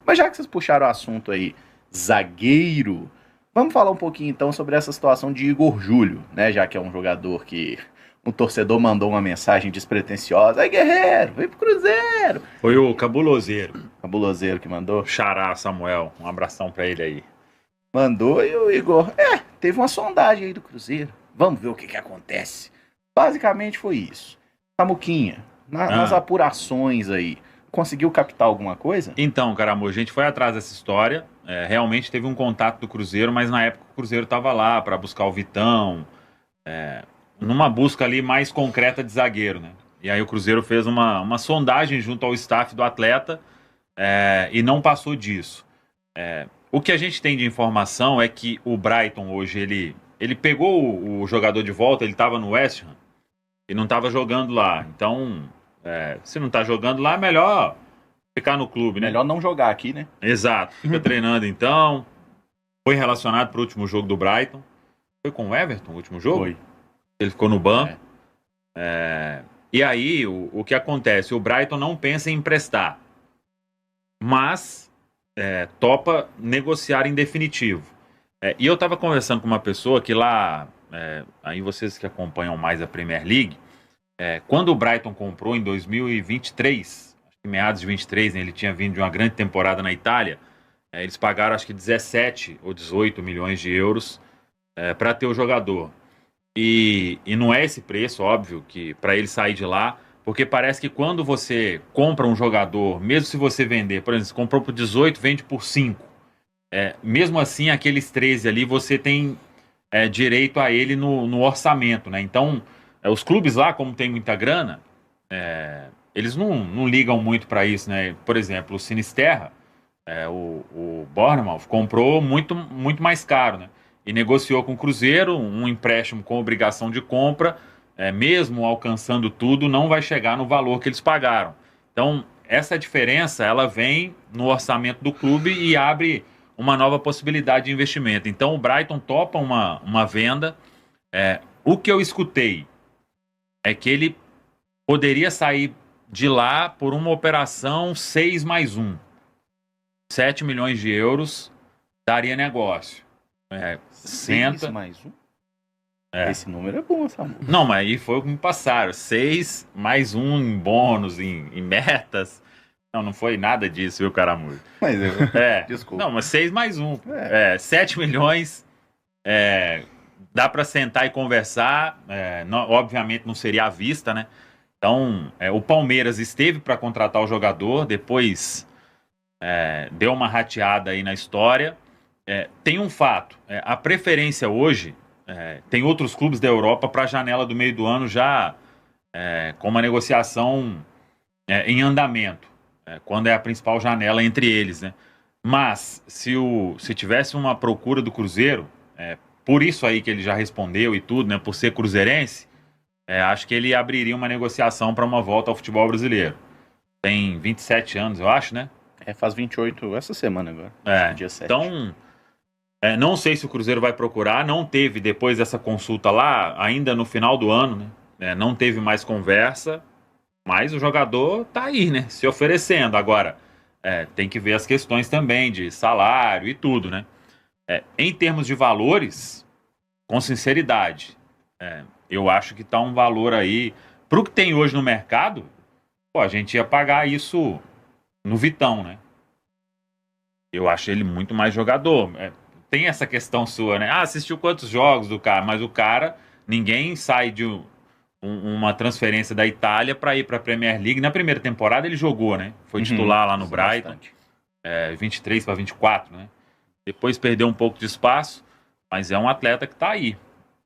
Mas já que vocês puxaram o assunto aí, zagueiro, vamos falar um pouquinho então sobre essa situação de Igor Júlio, né? Já que é um jogador que um torcedor mandou uma mensagem despretensiosa. Aí, guerreiro, vem pro Cruzeiro. Foi o cabuloseiro. Cabuloseiro que mandou. Xará Samuel, um abração pra ele aí. Mandou e o Igor, teve uma sondagem aí do Cruzeiro. Vamos ver o que acontece. Basicamente foi isso. Samuquinha, nas apurações aí, conseguiu captar alguma coisa? Então, Caramu, a gente foi atrás dessa história. Realmente teve um contato do Cruzeiro, mas na época o Cruzeiro estava lá para buscar o Vitão, numa busca ali mais concreta de zagueiro, né? E aí o Cruzeiro fez uma sondagem junto ao staff do atleta e não passou disso. O que a gente tem de informação é que o Brighton hoje, ele pegou o jogador de volta, ele estava no West Ham e não estava jogando lá. Então, se não está jogando lá, é melhor ficar no clube, né? Melhor não jogar aqui, né? Exato. Fica treinando então. Foi relacionado para o último jogo do Brighton. Foi com o Everton o último jogo? Foi. Ele ficou no banco. E aí, o que acontece? O Brighton não pensa em emprestar, mas topa negociar em definitivo. E eu estava conversando com uma pessoa que lá, aí vocês que acompanham mais a Premier League, quando o Brighton comprou em 2023, acho que meados de 23, né, ele tinha vindo de uma grande temporada na Itália, eles pagaram acho que 17 ou 18 milhões de euros para ter o jogador. E não é esse preço, óbvio, que para ele sair de lá, porque parece que quando você compra um jogador, mesmo se você vender, por exemplo, você comprou por 18, vende por 5, mesmo assim, aqueles 13 ali, você tem direito a ele no orçamento, né? Então, os clubes lá, como tem muita grana, eles não ligam muito para isso, né? Por exemplo, o Sinisterra, o Bournemouth, comprou muito, muito mais caro, né? E negociou com o Cruzeiro um empréstimo com obrigação de compra, mesmo alcançando tudo, não vai chegar no valor que eles pagaram. Então, essa diferença, ela vem no orçamento do clube e abre uma nova possibilidade de investimento. Então, o Brighton topa uma venda. O que eu escutei é que ele poderia sair de lá por uma operação 6+1. 7 milhões de euros daria negócio. 6+1? Esse número é bom, Samu. Não, mas aí foi o que me passaram. 6+1 em bônus, em metas. Não foi nada disso, viu, Caramujo? Mas desculpa. Não, mas 6+1. 7 milhões. Dá para sentar e conversar. Obviamente não seria à vista, né? Então, o Palmeiras esteve para contratar o jogador, depois deu uma rateada aí na história. Tem um fato, a preferência hoje, tem outros clubes da Europa para a janela do meio do ano já com uma negociação em andamento, quando é a principal janela entre eles, né? Mas se tivesse uma procura do Cruzeiro, por isso aí que ele já respondeu e tudo, né, por ser cruzeirense, acho que ele abriria uma negociação para uma volta ao futebol brasileiro. Tem 27 anos, eu acho, né? Faz 28 essa semana agora, dia 7. Então, não sei se o Cruzeiro vai procurar, não teve depois dessa consulta lá, ainda no final do ano, né? Não teve mais conversa, mas o jogador tá aí, né? Se oferecendo. Agora, tem que ver as questões também de salário e tudo, né? Em termos de valores, com sinceridade, eu acho que tá um valor aí, pro que tem hoje no mercado, a gente ia pagar isso no Vitão, né? Eu acho ele muito mais jogador. Tem essa questão sua, né? Assistiu quantos jogos do cara? Mas o cara, ninguém sai de uma transferência da Itália para ir para a Premier League. Na primeira temporada ele jogou, né? Foi titular lá no Brighton. 23 para 24, né? Depois perdeu um pouco de espaço, mas é um atleta que tá aí.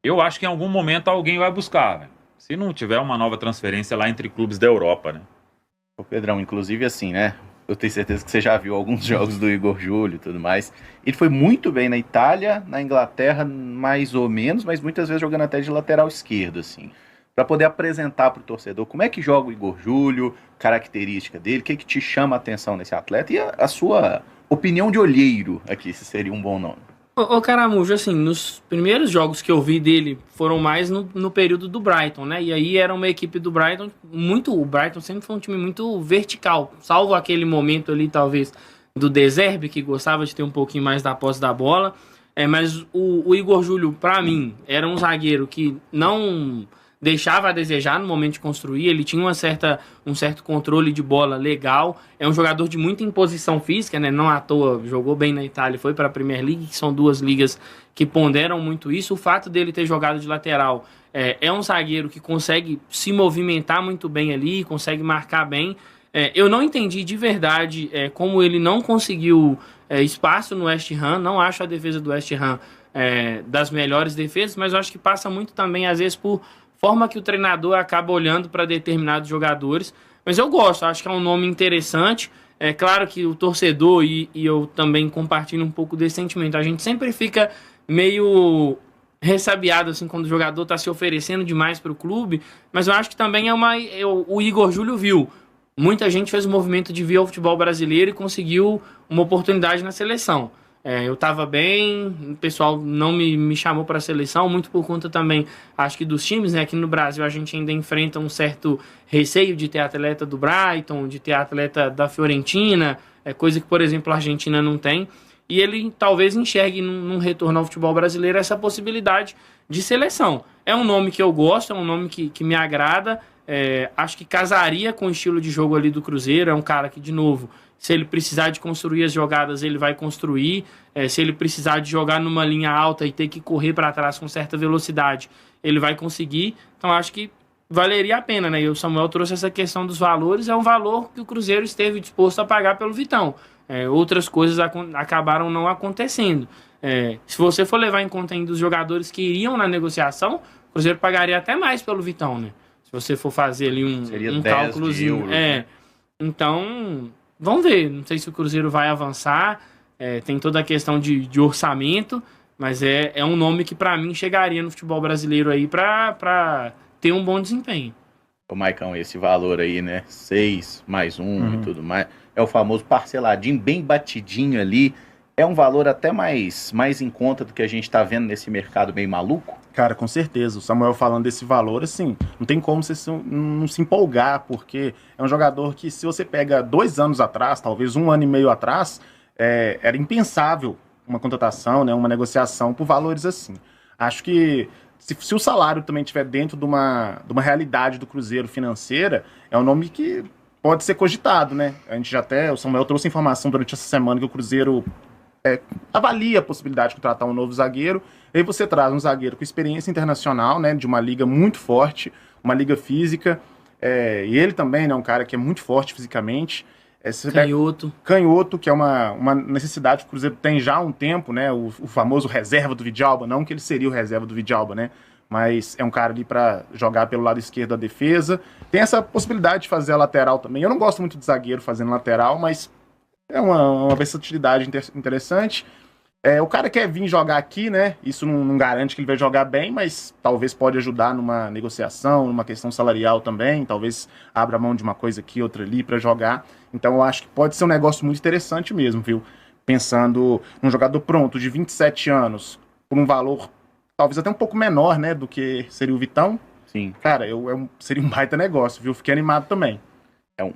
Eu acho que em algum momento alguém vai buscar, velho. Se não tiver uma nova transferência lá entre clubes da Europa, né? Ô Pedrão, inclusive assim, né? Eu tenho certeza que você já viu alguns jogos do Igor Júlio e tudo mais. Ele foi muito bem na Itália, na Inglaterra mais ou menos, mas muitas vezes jogando até de lateral esquerdo, assim. Para poder apresentar para o torcedor como é que joga o Igor Júlio, característica dele, o que te chama a atenção nesse atleta e a sua opinião de olheiro aqui, se seria um bom nome. Ô Caramujo, assim, nos primeiros jogos que eu vi dele foram mais no período do Brighton, né? E aí era uma equipe do Brighton o Brighton sempre foi um time muito vertical, salvo aquele momento ali, talvez, do De Zerbi, que gostava de ter um pouquinho mais da posse da bola. Mas o Igor Júlio, para mim, era um zagueiro que não deixava a desejar no momento de construir. Ele tinha um certo controle de bola legal. É um jogador de muita imposição física, né? Não à toa jogou bem na Itália, foi para a Premier League, que são duas ligas que ponderam muito isso. O fato dele ter jogado de lateral é um zagueiro que consegue se movimentar muito bem ali, consegue marcar bem. Eu não entendi de verdade como ele não conseguiu espaço no West Ham. Não acho a defesa do West Ham das melhores defesas, mas eu acho que passa muito também, às vezes, por forma que o treinador acaba olhando para determinados jogadores. Mas eu gosto, acho que é um nome interessante. É claro que o torcedor, e eu também compartilho um pouco desse sentimento, a gente sempre fica meio ressabiado assim, quando o jogador está se oferecendo demais para o clube, mas eu acho que também o Igor Júlio viu. Muita gente fez o movimento de vir ao futebol brasileiro e conseguiu uma oportunidade na seleção. Eu estava bem, o pessoal não me chamou para a seleção, muito por conta também, acho que dos times, né? Aqui no Brasil a gente ainda enfrenta um certo receio de ter atleta do Brighton, de ter atleta da Fiorentina, coisa que, por exemplo, a Argentina não tem. E ele talvez enxergue num retorno ao futebol brasileiro essa possibilidade de seleção. É um nome que eu gosto, é um nome que me agrada. Acho que casaria com o estilo de jogo ali do Cruzeiro. É um cara que, de novo, se ele precisar de construir as jogadas, ele vai construir. Se ele precisar de jogar numa linha alta e ter que correr para trás com certa velocidade, ele vai conseguir. Então acho que valeria a pena, né? E o Samuel trouxe essa questão dos valores. É um valor que o Cruzeiro esteve disposto a pagar pelo Vitão. Outras coisas acabaram não acontecendo. Se você for levar em conta ainda os jogadores que iriam na negociação, o Cruzeiro pagaria até mais pelo Vitão, né? Se você for fazer ali um cálculozinho. Euros, né? Então, vamos ver. Não sei se o Cruzeiro vai avançar. Tem toda a questão de orçamento, mas é um nome que, para mim, chegaria no futebol brasileiro aí para ter um bom desempenho. Ô, Maicon, esse valor aí, né? 6 mais 1 e tudo mais. É o famoso parceladinho, bem batidinho ali. É um valor até mais em conta do que a gente tá vendo nesse mercado bem maluco? Cara, com certeza. O Samuel falando desse valor, assim, não tem como você não se empolgar, porque é um jogador que, se você pega 2 anos atrás, talvez 1 ano e meio atrás, era impensável uma contratação, né, uma negociação por valores assim. Acho que se o salário também estiver dentro de uma realidade do Cruzeiro financeira, é um nome que pode ser cogitado, né? A gente o Samuel trouxe informação durante essa semana que o Cruzeiro avalia a possibilidade de contratar um novo zagueiro. E aí você traz um zagueiro com experiência internacional, né, de uma liga muito forte, uma liga física, e ele também, né, um cara que é muito forte fisicamente. Canhoto, que é uma necessidade que o Cruzeiro tem já há um tempo, né, o famoso reserva do Vidalba, não que ele seria o reserva do Vidalba, né, mas é um cara ali para jogar pelo lado esquerdo da defesa. Tem essa possibilidade de fazer a lateral também. Eu não gosto muito de zagueiro fazendo lateral, mas é uma versatilidade interessante. O cara quer vir jogar aqui, né? Isso não garante que ele vai jogar bem, mas talvez pode ajudar numa negociação, numa questão salarial também. Talvez abra mão de uma coisa aqui, outra ali para jogar. Então eu acho que pode ser um negócio muito interessante mesmo, viu? Pensando num jogador pronto de 27 anos, por um valor talvez até um pouco menor, né, do que seria o Vitão. Sim. Cara, seria um baita negócio, viu? Fiquei animado também.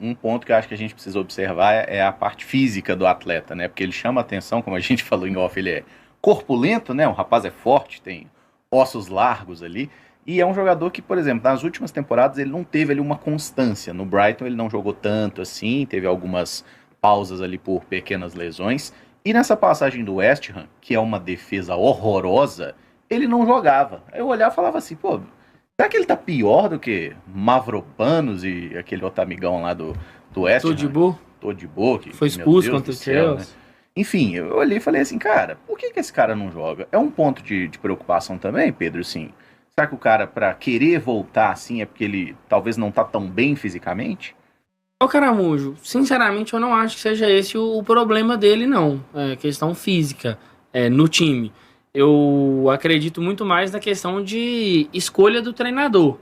Um ponto que eu acho que a gente precisa observar é a parte física do atleta, né? Porque ele chama atenção, como a gente falou em off, ele é corpulento, né? O rapaz é forte, tem ossos largos ali. E é um jogador que, por exemplo, nas últimas temporadas ele não teve ali uma constância. No Brighton ele não jogou tanto assim, teve algumas pausas ali por pequenas lesões. E nessa passagem do West Ham, que é uma defesa horrorosa, ele não jogava. Aí eu olhava e falava assim, pô, será que ele tá pior do que Mavropanos e aquele outro amigão lá do West Ham? Todibo, que foi expulso contra o Chelsea. Né? Enfim, eu olhei e falei assim, cara, por que esse cara não joga? É um ponto de preocupação também, Pedro, assim. Será que o cara, pra querer voltar assim, é porque ele talvez não tá tão bem fisicamente? Ô Caramujo, sinceramente eu não acho que seja esse o problema dele, não. Questão física no time. Eu acredito muito mais na questão de escolha do treinador.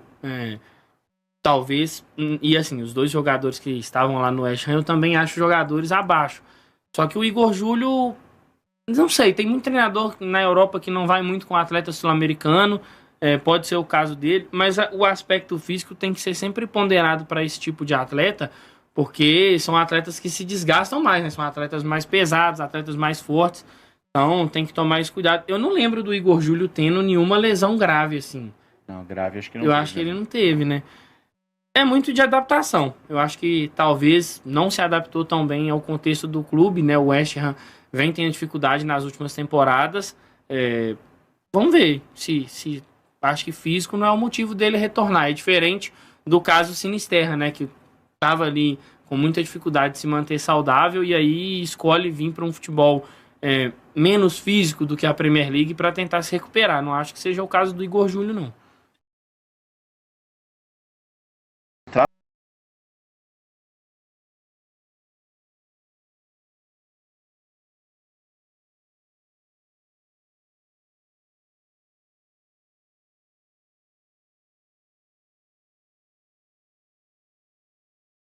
Talvez, e assim, os 2 jogadores que estavam lá no West Ham, eu também acho jogadores abaixo. Só que o Igor Júlio, não sei, tem muito treinador na Europa que não vai muito com atleta sul-americano, pode ser o caso dele, mas o aspecto físico tem que ser sempre ponderado para esse tipo de atleta, porque são atletas que se desgastam mais, né? São atletas mais pesados, atletas mais fortes. Então tem que tomar esse cuidado. Eu não lembro do Igor Júlio tendo nenhuma lesão grave, assim. Não, grave acho que não Eu teve, acho que né? ele não teve, né? É muito de adaptação. Eu acho que talvez não se adaptou tão bem ao contexto do clube, né? O West Ham vem tendo dificuldade nas últimas temporadas. Vamos ver se acho que físico não é o motivo dele retornar. É diferente do caso Sinisterra, né? Que estava ali com muita dificuldade de se manter saudável e aí escolhe vir para um futebol menos físico do que a Premier League para tentar se recuperar. Não acho que seja o caso do Igor Júlio, não.